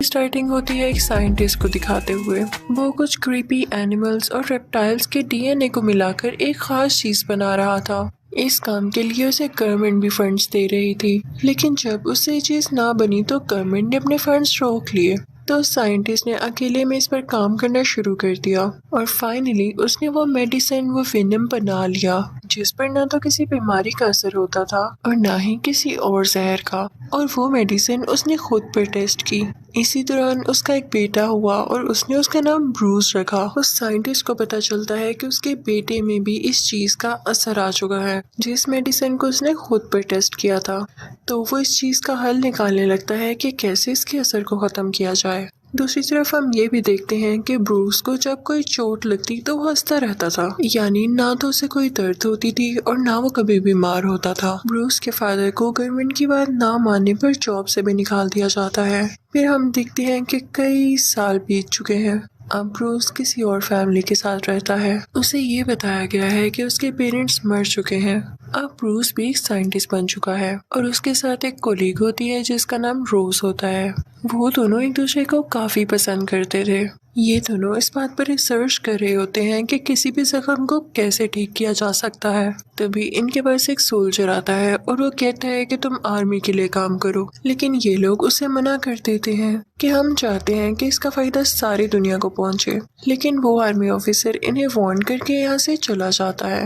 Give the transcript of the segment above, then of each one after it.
Starting होती है एक साइंटिस्ट को दिखाते हुए। वो कुछ क्रीपी एनिमल्स और रेप्टाइल्स के डीएनए को मिलाकर एक खास चीज बना रहा था। इस काम के लिए उसे गवर्नमेंट भी फंड्स दे रही थी, लेकिन जब उससे ये चीज ना बनी तो गवर्नमेंट ने अपने फंड्स रोक लिए। तो साइंटिस्ट ने अकेले में इस पर काम करना शुरू कर दिया और फाइनली उसने वो मेडिसिन, वो वेनम बना लिया जिस पर ना तो किसी बीमारी का असर होता था और ना ही किसी और जहर का। और वो मेडिसिन उसने खुद पर टेस्ट की। इसी दौरान उसका एक बेटा हुआ और उसने उसका नाम ब्रूस रखा। उस साइंटिस्ट को पता चलता है कि उसके बेटे में भी इस चीज का असर आ चुका है जिस मेडिसिन को उसने खुद पर टेस्ट किया था। तो वो इस चीज का हल निकालने लगता है कि कैसे इसके असर को खत्म किया जाए। दूसरी तरफ हम ये भी देखते हैं कि ब्रूस को जब कोई चोट लगती तो वो हंसता रहता था, यानी ना तो उसे कोई दर्द होती थी और ना वो कभी बीमार होता था। ब्रूस के फादर को गवर्नमेंट की बात ना मानने पर जॉब से भी निकाल दिया जाता है। फिर हम देखते हैं कि कई साल बीत चुके हैं। अब ब्रूस किसी और फैमिली के साथ रहता है। उसे ये बताया गया है कि उसके पेरेंट्स मर चुके हैं। अब ब्रूस भी एक साइंटिस्ट बन चुका है और उसके साथ एक कोलीग होती है जिसका नाम रोज होता है। वो दोनों एक दूसरे को काफी पसंद करते थे। ये दोनों इस बात पर रिसर्च कर रहे होते हैं कि किसी भी जख्म को कैसे ठीक किया जा सकता है। तभी इनके पास एक सोल्जर आता है और वो कहता है कि तुम आर्मी के लिए काम करो, लेकिन ये लोग उसे मना कर देते हैं कि हम चाहते हैं कि इसका फायदा सारी दुनिया को पहुंचे। लेकिन वो आर्मी ऑफिसर इन्हें वार्न करके यहाँ से चला जाता है।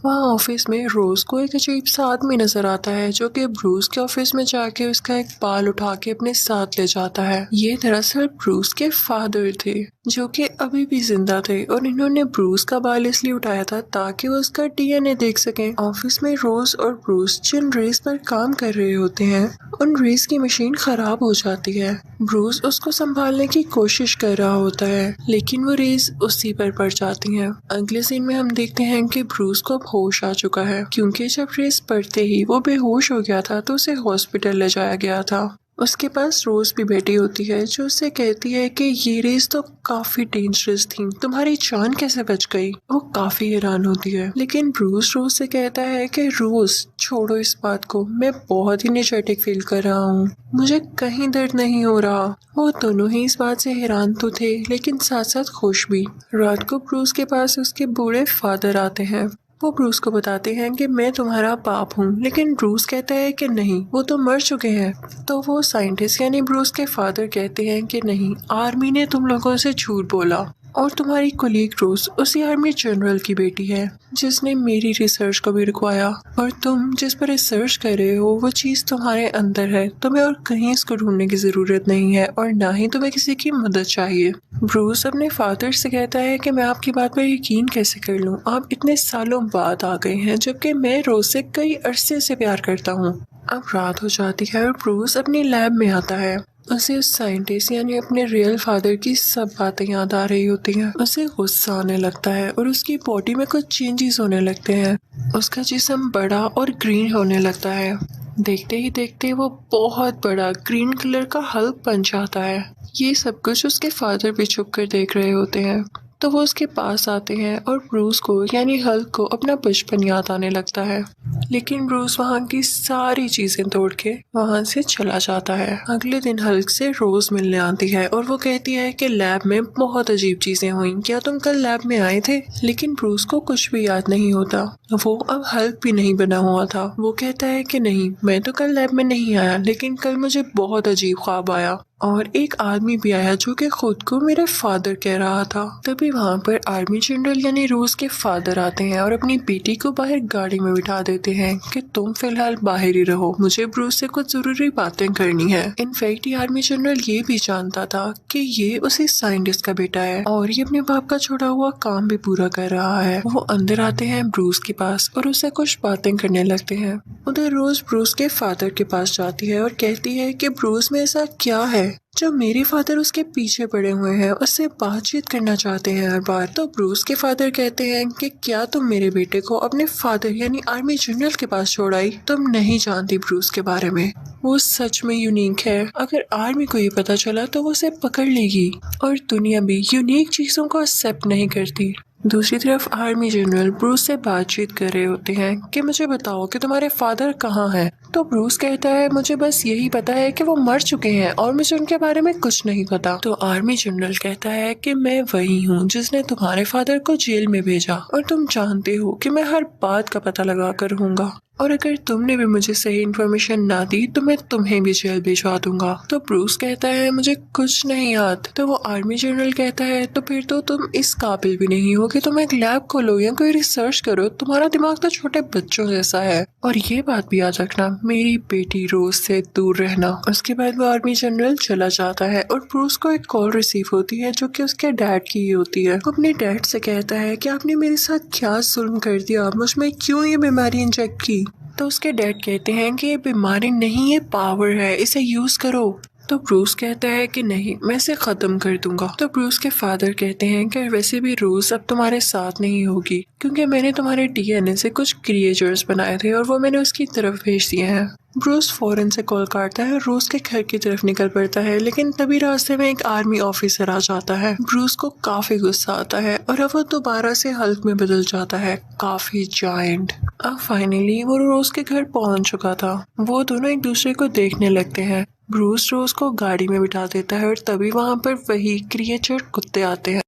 वहाँ ऑफिस में रोज को एक अजीब सा आदमी नजर आता है जो कि ब्रूस के ऑफिस में जाके उसका एक बाल उठा के अपने साथ ले जाता है। ये दरअसल ब्रूस के फादर थे जो कि अभी भी जिंदा थे और इन्होंने ब्रूस का बाल इसलिए उठाया था ताकि वो उसका डीएनए देख सकें। ऑफिस में रोज और ब्रूस जिन रेस पर काम कर रहे होते हैं उन रेस की मशीन खराब हो जाती है। ब्रूस उसको संभालने की कोशिश कर रहा होता है लेकिन वो रेस उसी पर पड़ जाती है। अगले सीन में हम देखते हैं कि ब्रूस को अब होश आ चुका है क्योंकि जब रेस पड़ते ही वो बेहोश हो गया था तो उसे हॉस्पिटल ले जाया गया था। उसके पास रोज भी बेटी होती है जो उससे कहती है कि ये रेस तो काफी डेंजरस थी, तुम्हारी जान कैसे बच गई। वो काफी हैरान होती है लेकिन ब्रूस रोज से कहता है कि रोज छोड़ो इस बात को, मैं बहुत ही एनर्जेटिक फील कर रहा हूँ, मुझे कहीं दर्द नहीं हो रहा। वो दोनों ही इस बात से हैरान तो थे लेकिन साथ साथ खुश भी। रात को ब्रूस के पास उसके बूढ़े फादर आते हैं। वो ब्रूस को बताते हैं कि मैं तुम्हारा बाप हूँ, लेकिन ब्रूस कहता है कि नहीं, वो तो मर चुके हैं। तो वो साइंटिस्ट यानी ब्रूस के फादर कहते हैं कि नहीं, आर्मी ने तुम लोगों से झूठ बोला और तुम्हारी कोलीग रोज उसी आर्मी जनरल की बेटी है जिसने मेरी रिसर्च को भी रुकवाया और तुम जिस पर रिसर्च कर रहे हो वो चीज तुम्हारे अंदर है, तुम्हें और कहीं इसको ढूंढने की जरूरत नहीं है और ना ही तुम्हें किसी की मदद चाहिए। ब्रूस अपने फादर से कहता है कि मैं आपकी बात पर यकीन कैसे कर लूं, आप इतने सालों बाद आ गए हैं जबकि मैं रोज से कई अरसे से प्यार करता हूँ। अब रात हो जाती है और ब्रूस अपनी लैब में आता है। उसे उस साइंटिस्ट यानी अपने रियल फादर की सब बातें याद आ रही होती हैं। उसे गुस्सा आने लगता है और उसकी बॉडी में कुछ चेंजेस होने लगते हैं। उसका जिस्म बड़ा और ग्रीन होने लगता है। देखते ही देखते वो बहुत बड़ा ग्रीन कलर का हल्क बन जाता है। ये सब कुछ उसके फादर भी छुप कर देख रहे होते हैं। तो वो उसके पास आते हैं और ब्रूस को यानी हल्क को अपना बचपन याद आने लगता है, लेकिन ब्रूस वहाँ की सारी चीजें तोड़ के वहाँ से चला जाता है। अगले दिन हल्क से रोज मिलने आती है और वो कहती है कि लैब में बहुत अजीब चीजें हुई, क्या तुम कल लैब में आए थे। लेकिन ब्रूस को कुछ भी याद नहीं होता। वो अब हल्क भी नहीं बना हुआ था। वो कहता है कि नहीं, मैं तो कल लैब में नहीं आया, लेकिन कल मुझे बहुत अजीब ख्वाब आया और एक आदमी भी आया जो कि खुद को मेरे फादर कह रहा था। तभी वहाँ पर आर्मी जनरल यानी रोज के फादर आते हैं और अपनी बेटी को बाहर गाड़ी में बिठा देते हैं कि तुम फिलहाल बाहर ही रहो, मुझे ब्रूस से कुछ जरूरी बातें करनी है। इनफैक्ट ये आर्मी जनरल ये भी जानता था कि ये उसी साइंटिस्ट का बेटा है और ये अपने बाप का छोड़ा हुआ काम भी पूरा कर रहा है। वो अंदर आते हैं ब्रूस के पास और उससे कुछ बातें करने लगते हैं। उधर रोज ब्रूस के फादर के पास जाती है और कहती है कि ब्रूस में ऐसा क्या है जो मेरे फादर उसके पीछे पड़े हुए हैं, उससे बातचीत करना चाहते हैं हर बार। तो ब्रूस के फादर कहते हैं कि क्या तुम मेरे बेटे को अपने फादर यानी आर्मी जनरल के पास छोड़ आई, तुम नहीं जानती ब्रूस के बारे में, वो सच में यूनिक है, अगर आर्मी को ये पता चला तो वो उसे पकड़ लेगी और दुनिया भी यूनिक चीजों को एक्सेप्ट नहीं करती। दूसरी तरफ आर्मी जनरल ब्रूस से बातचीत कर रहे होते हैं कि मुझे बताओ कि तुम्हारे फादर कहाँ हैं, तो ब्रूस कहता है मुझे बस यही पता है कि वो मर चुके हैं और मुझे उनके बारे में कुछ नहीं पता। तो आर्मी जनरल कहता है कि मैं वही हूँ जिसने तुम्हारे फादर को जेल में भेजा और तुम जानते हो कि मैं हर बात का पता लगा कर रहूंगा और अगर तुमने भी मुझे सही इन्फॉर्मेशन ना दी तो मैं तुम्हें भी जेल भिजवा दूंगा। तो ब्रूस कहता है मुझे कुछ नहीं याद। तो वो आर्मी जनरल कहता है तो फिर तो तुम इस काबिल भी नहीं हो कि तुम एक लैब खोलो या कोई रिसर्च करो, तुम्हारा दिमाग तो छोटे बच्चों जैसा है। और ये बात भी याद रखना, मेरी बेटी रोज से दूर रहना। उसके बाद वो आर्मी जनरल चला जाता है और ब्रूस को एक कॉल रिसीव होती है जो कि उसके डैड की ही होती है। वो अपने डैड से कहता है कि आपने मेरे साथ क्या जुल्म कर दिया, मुझ में क्यों ये बीमारी इंजेक्ट की। तो उसके डैड कहते हैं कि ये बीमारी नहीं, ये पावर है, इसे यूज करो। तो ब्रूस कहता है कि नहीं, मैं इसे खत्म कर दूंगा। तो ब्रूस के फादर कहते हैं कि वैसे भी रोज अब तुम्हारे साथ नहीं होगी क्योंकि मैंने तुम्हारे डीएनए से कुछ क्रिएचर्स बनाए थे और वो मैंने उसकी तरफ भेज दिए हैं। ब्रूस फौरन से कॉल काटता है, रोज के घर की तरफ निकल पड़ता है, लेकिन तभी रास्ते में एक आर्मी ऑफिसर आ जाता है। ब्रूस को काफी गुस्सा आता है और अब वो दोबारा से हल्क में बदल जाता है, काफी जायंट। अब फाइनली वो रोज के घर पहुंच चुका था। वो दोनों एक दूसरे को देखने लगते हैं। ब्रूस रोज को गाड़ी में बिठा देता है और तभी वहां पर वही क्रिएचर कुत्ते आते हैं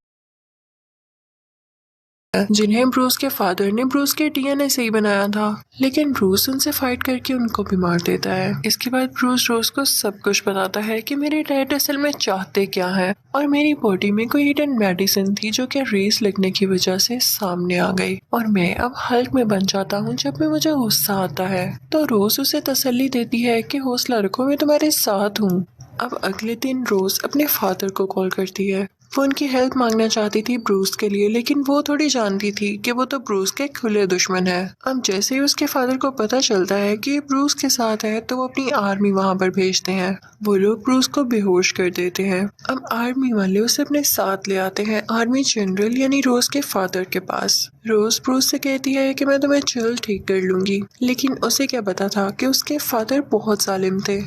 जिन्हें ब्रूस के फादर ने ब्रूस के डीएनए से ही बनाया था, लेकिन ब्रूस उनसे फाइट करके उनको भी मार देता है। इसके बाद ब्रूस रोज को सब कुछ बताता है कि मेरे डैड असल में चाहते क्या है और मेरी बॉडी में कोई हिडन मेडिसिन थी जो कि रेस लगने की वजह से सामने आ गई और मैं अब हल्क में बन जाता हूँ जब भी मुझे गुस्सा आता है। तो रोज उसे तसल्ली देती है कि हौसला रखो, मैं तुम्हारे साथ हूँ। अब अगले दिन रोज अपने फादर को कॉल करती है। वो उनकी हेल्प मांगना चाहती थी ब्रूस के लिए, लेकिन वो थोड़ी जानती थी कि वो तो ब्रूस के खुले दुश्मन है। अब जैसे ही उसके फादर को पता चलता है कि ब्रूस के साथ है तो वो अपनी आर्मी वहां पर भेजते हैं। वो लोग ब्रूस को बेहोश कर देते हैं। अब आर्मी वाले उसे अपने साथ ले आते हैं आर्मी जनरल यानी रोज के फादर के पास। रोज ब्रूस से कहती है कि मैं तुम्हें जल्द ठीक कर लूंगी, लेकिन उसे क्या पता था कि उसके फादर बहुत जालिम थे।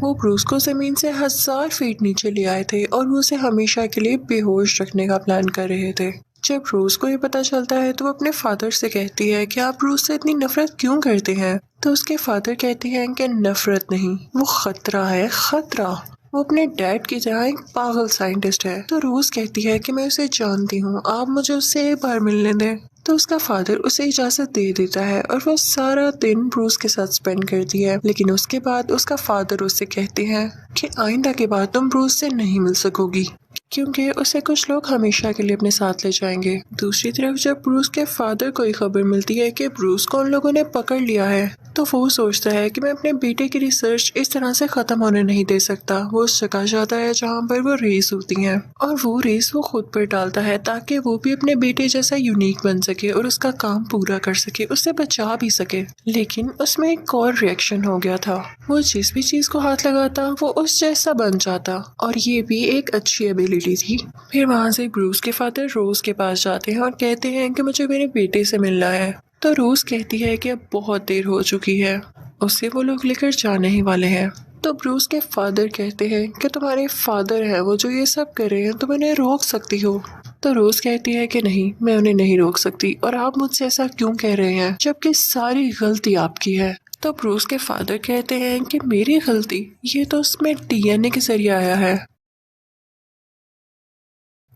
वो ब्रूस को जमीन से 1000 फीट नीचे ले आए थे और वो उसे हमेशा के लिए बेहोश रखने का प्लान कर रहे थे। जब रोज को ये पता चलता है तो वो अपने फादर से कहती है कि आप ब्रूस से इतनी नफरत क्यों करते हैं। तो उसके फादर कहते हैं कि नफरत नहीं, वो खतरा है, खतरा। वो अपने डैड की तरह एक पागल साइंटिस्ट है। तो रोज कहती है कि मैं उसे जानती हूँ, आप मुझे उससे एक बार मिलने दें। तो उसका फादर उसे इजाजत दे देता है और वो सारा दिन ब्रूस के साथ स्पेंड करती है। लेकिन उसके बाद उसका फादर उससे कहते हैं कि आइंदा के बाद तुम ब्रूस से नहीं मिल सकोगी क्योंकि उसे कुछ लोग हमेशा के लिए अपने साथ ले जाएंगे। दूसरी तरफ जब ब्रूस के फादर को खबर मिलती है कि ब्रूस को उन लोगों ने पकड़ लिया है तो वो सोचता है कि मैं अपने बेटे की रिसर्च इस तरह से खत्म होने नहीं दे सकता। वो उस जगह जाता है जहाँ पर वो रेस होती हैं और वो रेस वो खुद पर डालता है ताकि वो भी अपने बेटे जैसा यूनिक बन सके और उसका काम पूरा कर सके, उससे बचा भी सके। लेकिन उसमें एक और रिएक्शन हो गया था, वो जिस भी चीज को हाथ लगाता वो उस जैसा बन जाता और ये भी एक अच्छी एबिलिटी थी। फिर वहाँ से ब्रूस के फादर रोज के पास जाते हैं और कहते हैं कि मुझे मेरे बेटे से मिलना है। तो रोज कहती है कि अब बहुत देर हो चुकी है, उससे वो लोग लेकर जाने ही वाले हैं। तो ब्रूस के फादर कहते हैं कि तुम्हारे फादर हैं वो जो ये सब कर रहे हैं, तुम इन्हें रोक सकती हो। तो रोज कहती है कि नहीं, मैं उन्हें नहीं रोक सकती और आप मुझसे ऐसा क्यों कह रहे हैं जबकि सारी गलती आपकी है। तो ब्रूस के फादर कहते हैं कि मेरी गलती, ये तो उसमें डीएनए के जरिए आया है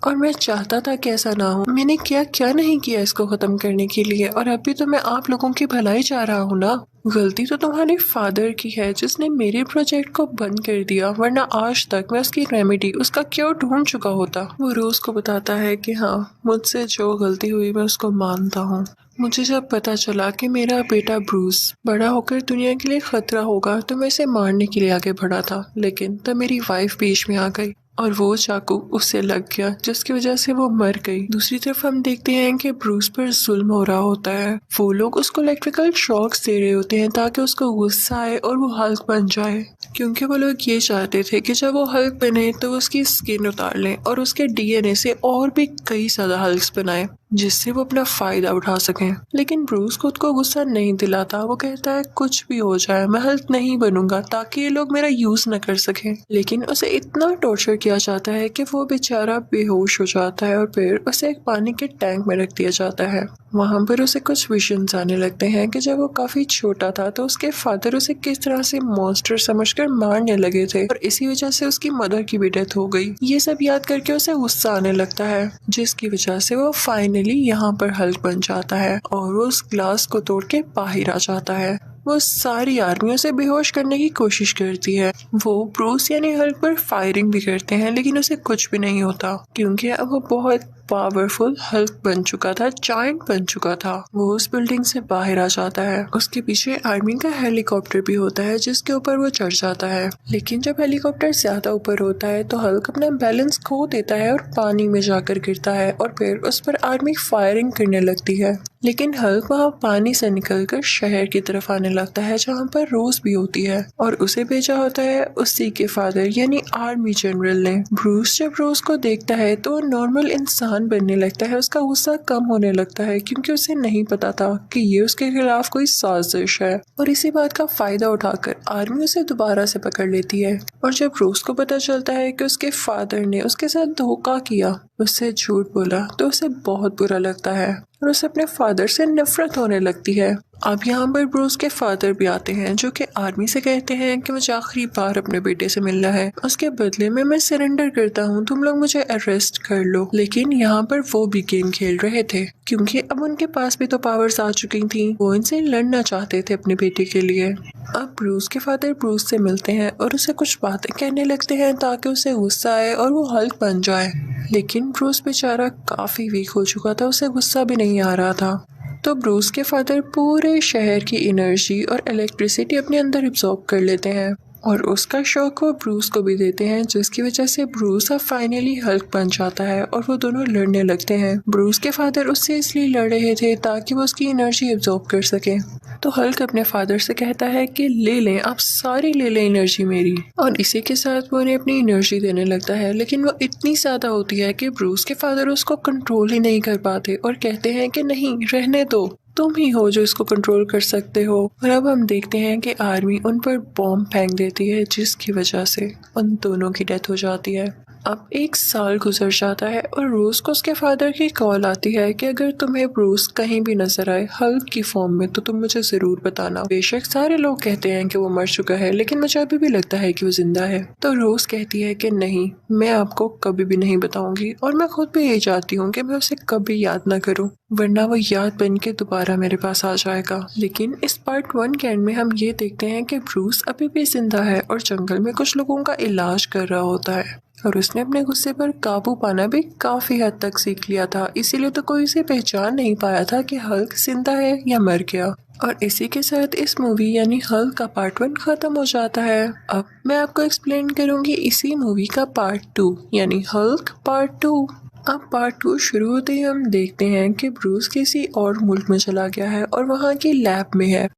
और मैं चाहता था कि ऐसा ना हो। मैंने क्या क्या नहीं किया इसको खत्म करने के लिए और अभी तो मैं आप लोगों की भलाई चाह रहा हूँ ना। गलती तो तुम्हारे फादर की है जिसने मेरे प्रोजेक्ट को बंद कर दिया, वरना आज तक मैं उसकी रेमेडी, उसका क्योर ढूंढ चुका होता। वो रोज को बताता है कि हाँ, मुझसे जो गलती हुई मैं उसको मानता हूँ। मुझे जब पता चला कि मेरा बेटा ब्रूस बड़ा होकर दुनिया के लिए खतरा होगा तो मैं इसे मारने के लिए आगे बढ़ा था, लेकिन तब मेरी वाइफ बीच में आ गई और वो चाकू उससे लग गया जिसकी वजह से वो मर गई। दूसरी तरफ हम देखते हैं कि ब्रूस पर जुल्म हो रहा होता है। वो लोग उसको इलेक्ट्रिकल शॉक्स दे रहे होते हैं ताकि उसको गुस्सा आए और वो हल्क बन जाए, क्योंकि वो लोग ये चाहते थे कि जब वो हल्क बने तो वो उसकी स्किन उतार लें और उसके डीएनए से और भी कई ज्यादा हल्क्स बनाए। जिससे वो अपना फायदा उठा सकें। लेकिन ब्रूस खुद को गुस्सा नहीं दिलाता। वो कहता है कुछ भी हो जाए मैं हल्क नहीं बनूंगा ताकि ये लोग मेरा यूज न कर सकें। लेकिन उसे इतना टॉर्चर किया जाता है कि वो बेचारा बेहोश हो जाता है और फिर उसे एक पानी के टैंक में रख दिया जाता है। वहां पर उसे कुछ विजन्स आने लगते हैं कि जब वो काफी छोटा था तो उसके फादर उसे किस तरह से मॉन्स्टर समझकर मारने लगे थे और इसी वजह से उसकी मदर की भी डेथ हो गई। ये सब याद करके उसे गुस्सा आने लगता है, जिसकी वजह से वो फाइनली यहाँ पर हल्क बन जाता है और वो उस ग्लास को तोड़ के बाहर आ जाता है। वो सारी आर्मी उसे बेहोश करने की कोशिश करती है। वो ब्रूस यानी हल्क पर फायरिंग भी करते हैं लेकिन उसे कुछ भी नहीं होता क्योंकि अब वो बहुत पावरफुल हल्क बन चुका था, जायंट बन चुका था। वो उस बिल्डिंग से बाहर आ जाता है। उसके पीछे आर्मी का हेलीकॉप्टर भी होता है जिसके ऊपर वो चढ़ जाता है। लेकिन जब हेलीकॉप्टर ज्यादा ऊपर होता है तो हल्क अपना बैलेंस खो देता है और पानी में जाकर गिरता है और फिर उस पर आर्मी फायरिंग करने लगती है। लेकिन हल्क वहाँ पानी से निकलकर शहर की तरफ आने लगता है जहाँ पर रोज भी होती है और उसे भेजा होता है उसी के फादर यानी आर्मी जनरल ने। ब्रूस जब रोज को देखता है तो वो नॉर्मल इंसान बनने लगता है। उसका गुस्सा कम होने लगता है क्योंकि उसे नहीं पता था कि ये उसके खिलाफ कोई साजिश है और इसी बात का फायदा उठाकर आर्मी उसे दोबारा से पकड़ लेती है। और जब रोज को पता चलता है कि उसके फादर ने उसके साथ धोखा किया, उससे झूठ बोला, तो उसे बहुत बुरा लगता है और उसे अपने फादर से नफरत होने लगती है। अब यहाँ पर ब्रूस के फादर भी आते हैं जो कि आर्मी से कहते हैं कि मुझे आखिरी बार अपने बेटे से मिलना है, उसके बदले में मैं सरेंडर करता हूँ, तुम लोग मुझे अरेस्ट कर लो। लेकिन यहाँ पर वो भी गेम खेल रहे थे क्योंकि अब उनके पास भी तो पावर्स आ चुकी थी। वो इनसे लड़ना चाहते थे अपने बेटे के लिए। अब ब्रूस के फादर ब्रूस से मिलते हैं और उसे कुछ बातें कहने लगते हैं ताकि उसे गुस्सा आए और वो हल्क बन जाए। लेकिन ब्रूस बेचारा काफी वीक हो चुका था, उसे गुस्सा भी नहीं आ रहा था। तो ब्रूस के फादर पूरे शहर की एनर्जी और इलेक्ट्रिसिटी अपने अंदर एब्जॉर्ब कर लेते हैं और उसका शौक वो ब्रूस को भी देते हैं, जिसकी वजह से ब्रूस अब फाइनली हल्क बन जाता है और वो दोनों लड़ने लगते हैं। ब्रूस के फादर उससे इसलिए लड़ रहे थे ताकि वो उसकी एनर्जी एब्जॉर्ब कर सके। तो हल्क अपने फादर से कहता है कि ले लें, आप सारी ले लें एनर्जी मेरी, और इसी के साथ वो उन्हें अपनी एनर्जी देने लगता है। लेकिन वो इतनी ज्यादा होती है कि ब्रूस के फादर उसको कंट्रोल ही नहीं कर पाते और कहते हैं कि नहीं, रहने दो, तुम ही हो जो इसको कंट्रोल कर सकते हो। और अब हम देखते हैं कि आर्मी उन पर बॉम्ब फेंक देती है जिसकी वजह से उन दोनों की डेथ हो जाती है। अब 1 साल गुजर जाता है और ब्रूस को उसके फादर की कॉल आती है कि अगर तुम्हें ब्रूस कहीं भी नजर आए हल्क की फॉर्म में तो तुम मुझे जरूर बताना। बेशक सारे लोग कहते हैं कि वो मर चुका है लेकिन मुझे अभी भी लगता है कि वो जिंदा है। तो रोज कहती है कि नहीं, मैं आपको कभी भी नहीं बताऊंगी और मैं खुद भी यही चाहती हूँ कि मैं उसे कभी याद ना करूँ, वरना वो याद बन के दोबारा मेरे पास आ जाएगा। लेकिन इस पार्ट 1 के एंड में हम ये देखते हैं कि ब्रूस अभी भी जिंदा है और जंगल में कुछ लोगों का इलाज कर रहा होता है और उसने अपने गुस्से पर काबू पाना भी काफी हद तक सीख लिया था। इसीलिए तो कोई उसे पहचान नहीं पाया था कि हल्क जिंदा है या मर गया। और इसी के साथ इस मूवी यानी हल्क का पार्ट 1 खत्म हो जाता है। अब मैं आपको एक्सप्लेन करूंगी इसी मूवी का पार्ट 2 यानी हल्क पार्ट 2। अब पार्ट 2 शुरू होते ही हम देखते हैं कि ब्रूस किसी और मुल्क में चला गया है और वहाँ की लैब में है,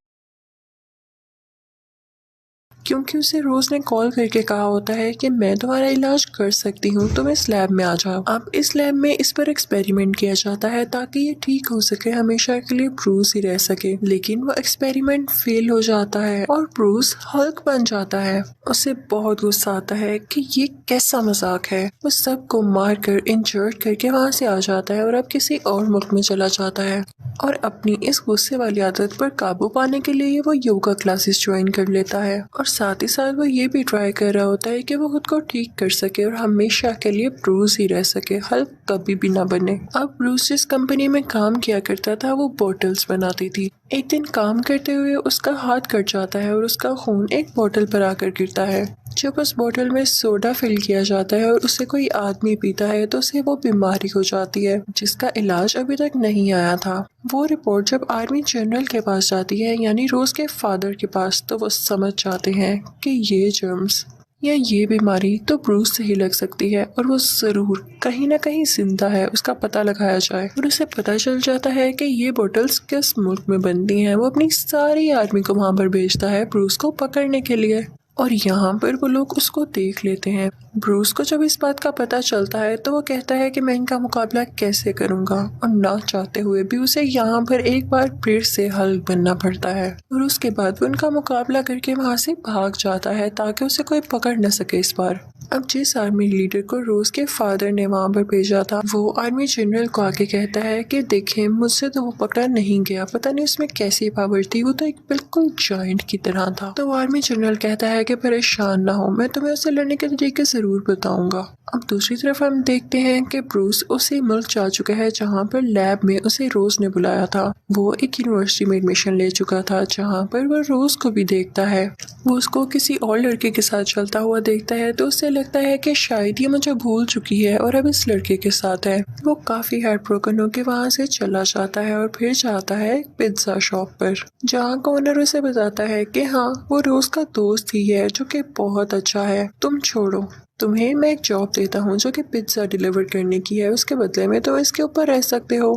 क्योंकि उसे रोज ने कॉल करके कहा होता है कि मैं तुम्हारा इलाज कर सकती हूँ, तुम इस लैब में आ जाओ। अब इस लैब में इस पर एक्सपेरिमेंट किया जाता है ताकि ये ठीक हो सके, हमेशा के लिए ब्रूस ही रह सके। लेकिन वो एक्सपेरिमेंट फेल हो जाता है और ब्रूस हल्क बन जाता है। उसे बहुत गुस्सा आता है कि ये कैसा मजाक है। वो सबको मार कर इंजर्ड करके वहाँ से आ जाता है और अब किसी और मुल्क में चला जाता है और अपनी इस गुस्से वाली आदत पर काबू पाने के लिए वो योगा क्लासेस ज्वाइन कर लेता है और साथ ही साथ वो ये भी ट्राई कर रहा होता है कि वो खुद को ठीक कर सके और हमेशा के लिए ब्रूस ही रह सके, हल्क कभी भी ना बने। अब ब्रूस जिस कंपनी में काम किया करता था वो बोटल्स बनाती थी। एक दिन काम करते हुए उसका हाथ कट जाता है और उसका खून एक बोतल पर आकर गिरता है। जब उस बोतल में सोडा फिल किया जाता है और उसे कोई आदमी पीता है तो उसे वो बीमारी हो जाती है जिसका इलाज अभी तक नहीं आया था। वो रिपोर्ट जब आर्मी जनरल के पास जाती है यानी रोज के फादर के पास, तो वो समझ जाते हैं कि ये जर्म्स या ये बीमारी तो ब्रूस से ही लग सकती है और वो जरूर कहीं ना कहीं जिंदा है, उसका पता लगाया जाए। और उसे पता चल जाता है कि ये बोतल्स किस मुल्क में बनती हैं। वो अपनी सारी आर्मी को वहां पर भेजता है ब्रूस को पकड़ने के लिए और यहाँ पर वो लोग उसको देख लेते हैं। ब्रूस को जब इस बात का पता चलता है तो वो कहता है कि मैं इनका मुकाबला कैसे करूंगा, और ना चाहते हुए भी उसे यहाँ पर एक बार फिर से हल्क बनना पड़ता है। और उसके बाद वो उनका मुकाबला करके वहाँ से भाग जाता है ताकि उसे कोई पकड़ न सके इस बार। अब जिस आर्मी लीडर को रोज के फादर ने वहाँ पर भेजा था, वो आर्मी जनरल को आके कहता है कि देखें, मुझसे तो वो पकड़ा नहीं गया, पता नहीं उसमें कैसी पावर थी, वो तो एक बिल्कुल जायंट की तरह था। तो आर्मी जनरल कहता है कि परेशान ना हो, मैं तुम्हें उससे लड़ने के तरीके जरूर बताऊंगा। अब दूसरी तरफ हम देखते हैं कि ब्रूस उसी मुल्क जा चुका है जहाँ पर लैब में उसे रोज ने बुलाया था। वो एक यूनिवर्सिटी में एडमिशन ले चुका था जहाँ पर वो रोज को भी देखता है। वो उसको किसी और लड़के के साथ चलता हुआ देखता है तो उसे लगता है कि शायद ये मुझे भूल चुकी है और अब इस लड़के के साथ है। वो काफी हार्ट ब्रोकन होकर वहाँ से चला जाता है और फिर जाता है एक पिज्जा शॉप पर, जहाँ का ओनर उसे बताता है कि हाँ, वो रोज का दोस्त ही है जो कि बहुत अच्छा है, तुम छोड़ो, तुम्हें मैं एक जॉब देता हूँ जो कि पिज्जा डिलीवर करने की है, उसके बदले में तो इसके ऊपर रह सकते हो।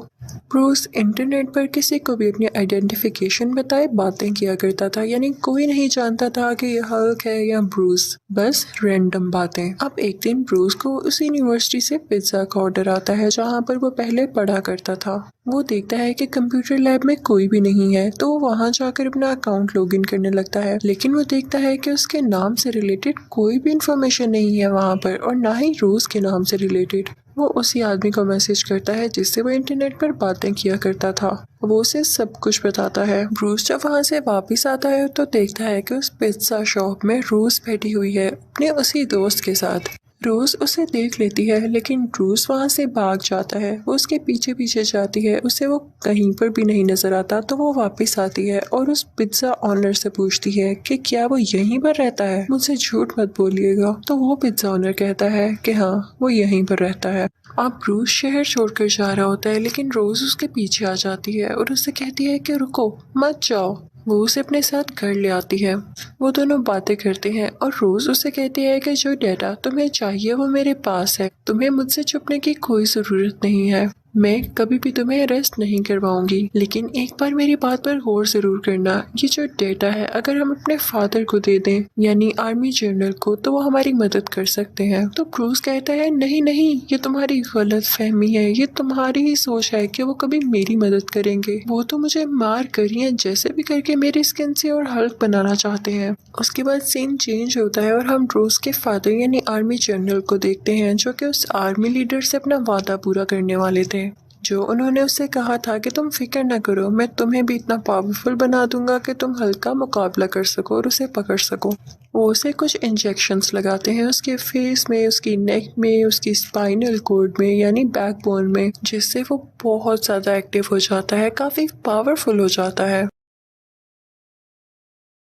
ब्रूस इंटरनेट पर किसी को भी अपनी आइडेंटिफिकेशन बताए बातें किया करता था, यानी कोई नहीं जानता था कि ये हल्क है या ब्रूस, बस रैंडम बातें। अब एक दिन ब्रूस को उसी यूनिवर्सिटी से पिज्जा का ऑर्डर आता है जहाँ पर वो पहले पढ़ा करता था। वो देखता है कि कंप्यूटर लैब में कोई भी नहीं है तो वो वहाँ जाकर अपना अकाउंट लॉगिन करने लगता है, लेकिन वो देखता है कि उसके नाम से रिलेटेड कोई भी इंफॉर्मेशन नहीं है वहाँ पर, और ना ही रोज के नाम से रिलेटेड। वो उसी आदमी को मैसेज करता है जिससे वो इंटरनेट पर बातें किया करता था। वो उसे सब कुछ बताता है। ब्रूस जब वहाँ से वापस आता है तो देखता है कि उस पिज्जा शॉप में रोज बैठी हुई है अपने उसी दोस्त के साथ। रोज उसे देख लेती है लेकिन ब्रूस वहाँ से भाग जाता है। वो उसके पीछे पीछे जाती है, उसे वो कहीं पर भी नहीं नजर आता तो वो वापस आती है और उस पिज्जा ऑनर से पूछती है कि क्या वो यहीं पर रहता है, मुझसे झूठ मत बोलिएगा। तो वो पिज्जा ऑनर कहता है कि हाँ, वो यहीं पर रहता है। अब ब्रूस शहर छोड़कर जा रहा होता है लेकिन रोज उसके पीछे आ जाती है और उससे कहती है कि रुको, मत जाओ। वो उसे अपने साथ घर ले आती है। वो दोनों बातें करते हैं और रोज उसे कहती है कि जो डेटा तुम्हें चाहिए वो मेरे पास है, तुम्हें मुझसे छुपने की कोई जरूरत नहीं है, मैं कभी भी तुम्हें अरेस्ट नहीं करवाऊंगी, लेकिन एक बार मेरी बात पर गौर जरूर करना, ये जो डेटा है अगर हम अपने फादर को दे दें यानी आर्मी जनरल को तो वो हमारी मदद कर सकते हैं। तो क्रूज कहता है नहीं नहीं, ये तुम्हारी गलत फहमी है, ये तुम्हारी ही सोच है कि वो कभी मेरी मदद करेंगे, वो तो मुझे मार कर या जैसे भी करके मेरी स्किन से और हल्क बनाना चाहते हैं। उसके बाद सीन चेंज होता है और हम रोज के फादर यानी आर्मी जनरल को देखते हैं जो कि उस आर्मी लीडर से अपना वादा पूरा करने वाले थे, जो उन्होंने उससे कहा था कि तुम फिक्र न करो, मैं तुम्हें भी इतना पावरफुल बना दूंगा कि तुम हल्का मुकाबला कर सको और उसे पकड़ सको। वो उसे कुछ इंजेक्शंस लगाते हैं उसके फेस में, उसकी नेक में, उसकी स्पाइनल कॉर्ड में यानी बैकबोन में, जिससे वो बहुत ज़्यादा एक्टिव हो जाता है, काफ़ी पावरफुल हो जाता है।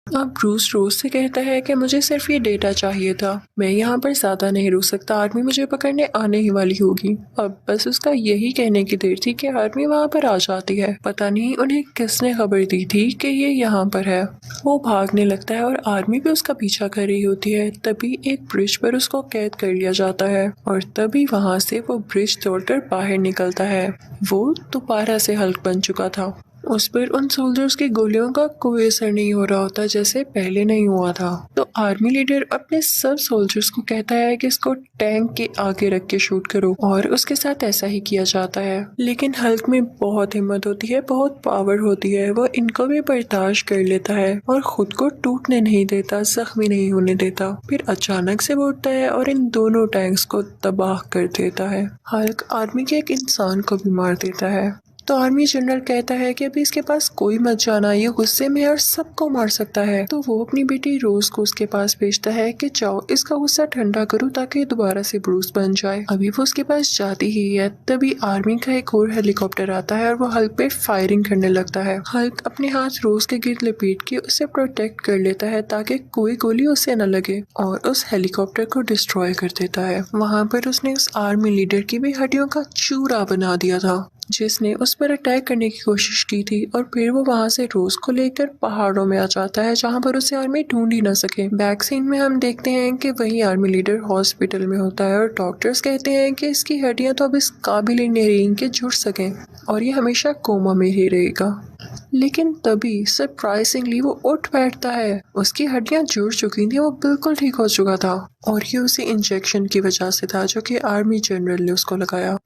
अब ब्रूस रोज से कहता है कि मुझे सिर्फ ये डेटा चाहिए था, मैं यहाँ पर ज्यादा नहीं रुक सकता, आर्मी मुझे पकड़ने आने ही वाली होगी। अब बस उसका यही कहने की देर थी कि आर्मी वहाँ पर आ जाती है। पता नहीं उन्हें किसने खबर दी थी कि ये यहाँ पर है। वो भागने लगता है और आर्मी भी उसका पीछा कर रही होती है। तभी एक ब्रिज पर उसको कैद कर लिया जाता है और तभी वहाँ से वो ब्रिज तोड़कर बाहर निकलता है। वो दोबारा से हल्क बन चुका था। उस पर उन सोल्जर्स की गोलियों का कोई असर नहीं हो रहा होता जैसे पहले नहीं हुआ था। तो आर्मी लीडर अपने सब सोल्जर्स को कहता है कि इसको टैंक के आगे रख के शूट करो, और उसके साथ ऐसा ही किया जाता है। लेकिन हल्क में बहुत हिम्मत होती है, बहुत पावर होती है, वो इनको भी बर्दाश्त कर लेता है और खुद को टूटने नहीं देता, जख्मी नहीं होने देता। फिर अचानक से वो उठता है और इन दोनों टैंक्स को तबाह कर देता है। हल्क आर्मी के एक इंसान को भी मार देता है। तो आर्मी जनरल कहता है कि अभी इसके पास कोई मत जाना, ये गुस्से में और सबको मार सकता है। तो वो अपनी बेटी रोज को उसके पास भेजता है कि जाओ इसका गुस्सा ठंडा करो ताकि दोबारा से ब्रूस बन जाए। अभी वो उसके पास जाती ही है तभी आर्मी का एक और हेलीकॉप्टर आता है और वो हल्क पे फायरिंग करने लगता है। हल्क अपने हाथ रोज के गिर्द लपेट के उसे प्रोटेक्ट कर लेता है ताकि कोई गोली उसे न लगे, और उस हेलीकॉप्टर को डिस्ट्रॉय कर देता है। वहाँ पर उसने उस आर्मी लीडर की भी हड्डियों का चूरा बना दिया था जिसने उस पर अटैक करने की कोशिश की थी। और फिर वो वहाँ से रोज को लेकर पहाड़ों में आ जाता है जहाँ पर उसे आर्मी ढूंढ ही ना सके। बैक सीन में हम देखते हैं कि वही आर्मी लीडर हॉस्पिटल में होता है और डॉक्टर्स कहते हैं कि इसकी हड्डियां तो अब इस काबिल ही नहीं रही कि जुड़ सकें और ये हमेशा कोमा में ही रहेगा। लेकिन तभी सरप्राइजिंगली वो उठ बैठता है। उसकी हड्डियां जुड़ चुकी थी, वो बिल्कुल ठीक हो चुका था और ये उसी इंजेक्शन की वजह से था जो कि आर्मी जनरल ने उसको लगाया।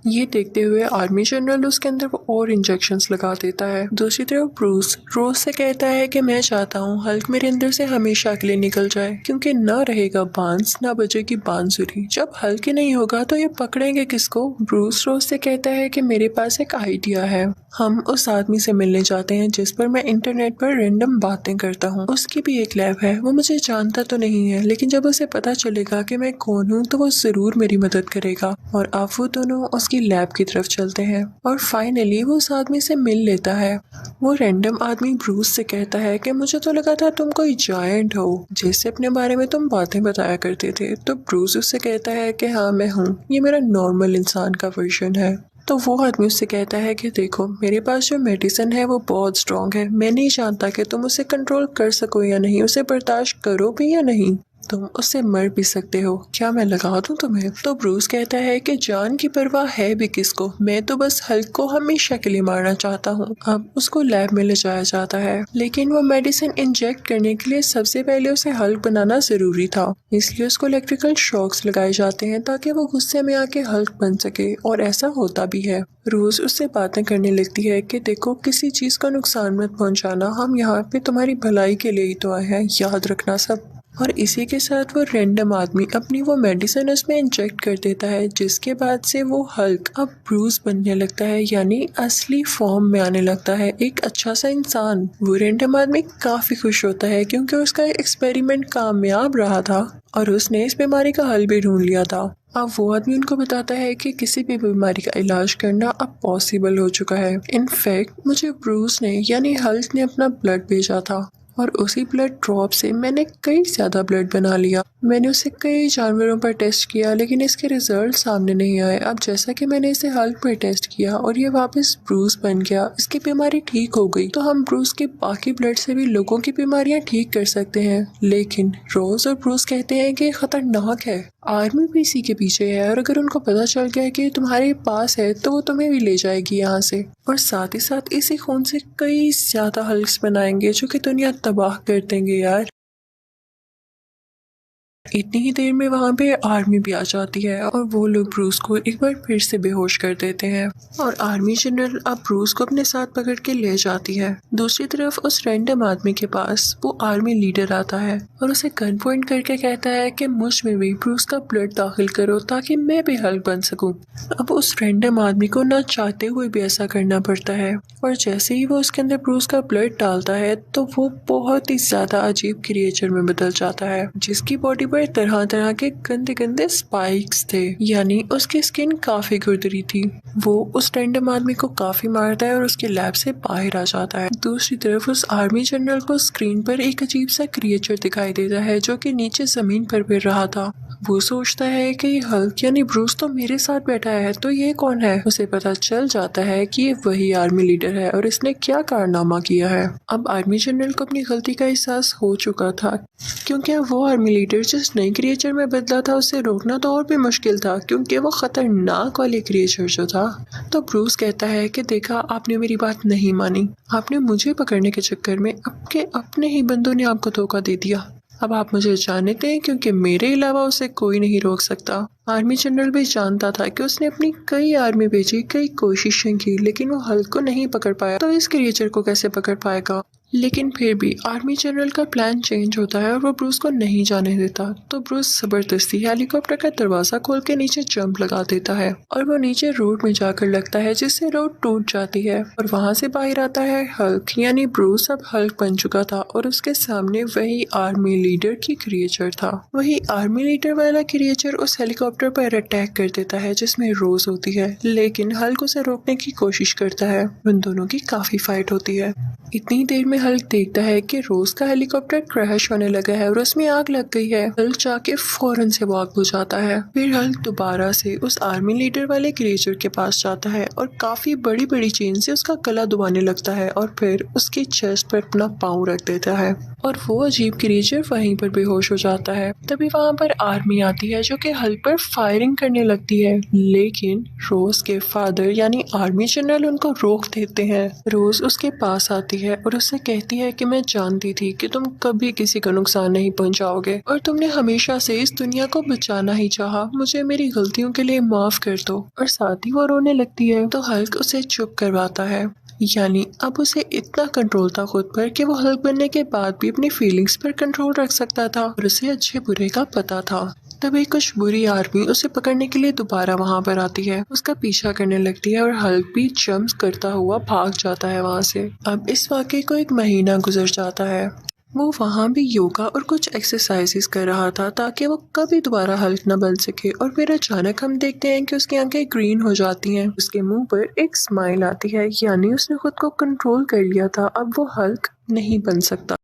ये देखते हुए आर्मी जनरल उसके अंदर वो और इंजेक्शंस लगा देता है। दूसरी तरफ ब्रूस रोज से कहता है कि मैं चाहता हूँ हल्क मेरे अंदर से हमेशा के लिए निकल जाए, क्योंकि ना रहेगा बांस ना बजेगी बांसुरी। जब हल्क ही नहीं होगा तो ये पकड़ेंगे किसको। ब्रूस रोज से कहता है कि मेरे पास एक आइडिया है, हम उस आदमी से मिलने जाते हैं जिस पर मैं इंटरनेट पर रैंडम बातें करता हूँ। उसकी भी एक लैब है, वो मुझे जानता तो नहीं है लेकिन जब उसे पता चलेगा कि मैं कौन हूँ तो वो जरूर मेरी मदद करेगा। और अब वो दोनों उसकी लैब की तरफ चलते हैं और फाइनली वो उस आदमी से मिल लेता है। वो रैंडम आदमी ब्रूस से कहता है कि मुझे तो लगा था तुम कोई जायंट हो जिससे अपने बारे में तुम बातें बताया करते थे। तो ब्रूस उससे कहता है कि हाँ मैं हूँ, ये मेरा नॉर्मल इंसान का वर्जन है। तो वो आदमी उससे कहता है कि देखो मेरे पास जो मेडिसिन है वो बहुत स्ट्रॉन्ग है, मैं नहीं जानता कि तुम उसे कंट्रोल कर सको या नहीं, उसे बर्दाश्त करो भी या नहीं, तुम उससे मर भी सकते हो, क्या मैं लगा दूं तुम्हें। तो ब्रूस कहता है कि जान की परवाह है भी किसको, मैं तो बस हल्क को हमेशा के लिए मारना चाहता हूँ। अब उसको लैब में ले जाया जाता है लेकिन वो मेडिसिन इंजेक्ट करने के लिए सबसे पहले उसे हल्क बनाना जरूरी था, इसलिए उसको इलेक्ट्रिकल शॉक्स लगाए जाते हैं ताकि वो गुस्से में आके हल्क बन सके। और ऐसा होता भी है। रोज उससे बातें करने लगती है कि देखो किसी चीज का नुकसान मत पहुंचाना, हम यहाँ पे तुम्हारी भलाई के लिए ही तो आए हैं, याद रखना सब। और इसी के साथ वो रैंडम आदमी अपनी वो मेडिसिन उसमें इंजेक्ट कर देता है, जिसके बाद से वो हल्क अब ब्रूस बनने लगता है, यानी असली फॉर्म में आने लगता है, एक अच्छा सा इंसान। वो रैंडम आदमी काफी खुश होता है क्योंकि उसका एक्सपेरिमेंट कामयाब रहा था और उसने इस बीमारी का हल भी ढूंढ लिया था। अब वो आदमी उनको बताता है कि किसी भी बीमारी का इलाज करना अब पॉसिबल हो चुका है। इनफैक्ट मुझे ब्रूस ने यानी हल्क ने अपना ब्लड भेजा था और उसी ब्लड ड्रॉप से मैंने कई ज़्यादा ब्लड बना लिया। मैंने उसे कई जानवरों पर टेस्ट किया लेकिन इसके रिजल्ट सामने नहीं आए। अब जैसा कि मैंने इसे हल्क पर टेस्ट किया और ये वापस ब्रूस बन गया, इसकी बीमारी ठीक हो गई, तो हम ब्रूस के बाकी ब्लड से भी लोगों की बीमारियां ठीक कर सकते हैं। लेकिन रोज और ब्रूस कहते हैं कि खतरनाक है, आर्मी भी इसी के पीछे है और अगर उनको पता चल गया कि तुम्हारे पास है तो वो तुम्हें भी ले जाएगी यहाँ से, और साथ ही साथ इसी खून से कई ज्यादा हल्क्स बनाएंगे जो कि दुनिया तबाह कर देंगे यार। इतनी ही देर में वहाँ पे आर्मी भी आ जाती है और वो लोग ब्रूस को एक बार फिर से बेहोश कर देते हैं और आर्मी जनरल अब ब्रूस को अपने साथ पकड़ के ले जाती है। दूसरी तरफ उस रैंडम आदमी के पास वो आर्मी लीडर आता है और उसे गन पॉइंट करके कहता है कि मुझ में भी ब्रूस का ब्लड दाखिल करो ताकि मैं भी हल्क बन सकूं। अब उस रैंडम आदमी को ना चाहते हुए भी ऐसा करना पड़ता है और जैसे ही वो उसके अंदर ब्रूस का ब्लड डालता है तो वो बहुत ही ज्यादा अजीब क्रिएचर में बदल जाता है, जिसकी बॉडी पर तरह तरह के गंदे गंदे स्पाइक्स थे, यानी उसकी स्किन काफी खुरदरी थी। वो उस रैंडम आदमी को काफी मारता है और उसके लैब से बाहर आ जाता है। दूसरी तरफ उस आर्मी जनरल को स्क्रीन पर एक अजीब सा क्रिएचर दिखाई देता है जो कि नीचे जमीन पर गिर रहा था। वो सोचता है कि ये हल्क यानी ब्रूस तो मेरे साथ बैठा है, तो ये कौन है। उसे पता चल जाता है कि ये वही आर्मी लीडर है और इसने क्या कारनामा किया है। अब आर्मी जनरल को अपनी गलती का एहसास हो चुका था, क्योंकि अब वो आर्मी लीडर जिस नई क्रिएचर में बदला था उसे रोकना तो और भी मुश्किल था, क्योंकि वो खतरनाक वाली क्रिएचर जो था। तो ब्रूस कहता है कि देखा आपने मेरी बात नहीं मानी, आपने मुझे पकड़ने के चक्कर में आपके अपने ही बंदों ने आपको धोखा दे दिया। अब आप मुझे जानते हैं क्योंकि मेरे अलावा उसे कोई नहीं रोक सकता। आर्मी जनरल भी जानता था कि उसने अपनी कई आर्मी भेजी, कई कोशिशें की, लेकिन वो हल्क को नहीं पकड़ पाया, तो इस क्रिएचर को कैसे पकड़ पाएगा। लेकिन फिर भी आर्मी जनरल का प्लान चेंज होता है और वो ब्रूस को नहीं जाने देता। तो ब्रूस जबरदस्ती हेलीकॉप्टर का दरवाजा खोल के नीचे जंप लगा देता है और वो नीचे रोड में जाकर लगता है, जिससे रोड टूट जाती है और वहां से बाहर आता है हल्क, यानी ब्रूस अब हल्क बन चुका था और उसके सामने वही आर्मी लीडर की क्रिएचर था। वही आर्मी लीडर वाला क्रिएचर उस हेलीकॉप्टर पर अटैक कर देता है जिसमें रोज होती है, लेकिन हल्क उसे रोकने की कोशिश करता है। उन दोनों की काफी फाइट होती है। इतनी देर में हल्क देखता है कि रोज का हेलीकॉप्टर क्रैश होने लगा है और उसमें आग लग गई है। हल्क जाके फौरन से वॉक हो जाता है। फिर हल्क दोबारा से उस आर्मी लीडर वाले क्रिएचर के पास जाता है और काफी बड़ी बड़ी चेन से उसका गला दबाने लगता है और फिर उसकी चेस्ट पर अपना पाँव रख देता है और वो अजीब क्रिएचर वहीं पर बेहोश हो जाता है। तभी वहाँ पर आर्मी आती है जो कि हल्क पर फायरिंग करने लगती है, लेकिन रोज के फादर यानी आर्मी जनरल उनको रोक देते हैं। रोज उसके पास आती है और उससे कहती है कि मैं जानती थी कि तुम कभी किसी को नुकसान नहीं पहुंचाओगे और तुमने हमेशा से इस दुनिया को बचाना ही चाहा। मुझे मेरी गलतियों के लिए माफ कर दो। और साथ ही वो रोने लगती है तो हल्क उसे चुप करवाता है। यानी अब उसे इतना कंट्रोल था खुद पर कि वो हल्क बनने के बाद भी अपनी फीलिंग्स पर कंट्रोल रख सकता था और उसे अच्छे बुरे का पता था। तभी कुछ बुरी आर्मी उसे पकड़ने के लिए दोबारा वहां पर आती है, उसका पीछा करने लगती है और हल्क भी जंप करता हुआ भाग जाता है वहां से। अब इस वाकये को एक महीना गुजर जाता है। वो वहाँ भी योगा और कुछ एक्सरसाइजेस कर रहा था ताकि वो कभी दोबारा हल्क न बन सके। और फिर अचानक हम देखते हैं कि उसकी आंखें ग्रीन हो जाती हैं, उसके मुंह पर एक स्माइल आती है, यानी उसने खुद को कंट्रोल कर लिया था। अब वो हल्क नहीं बन सकता।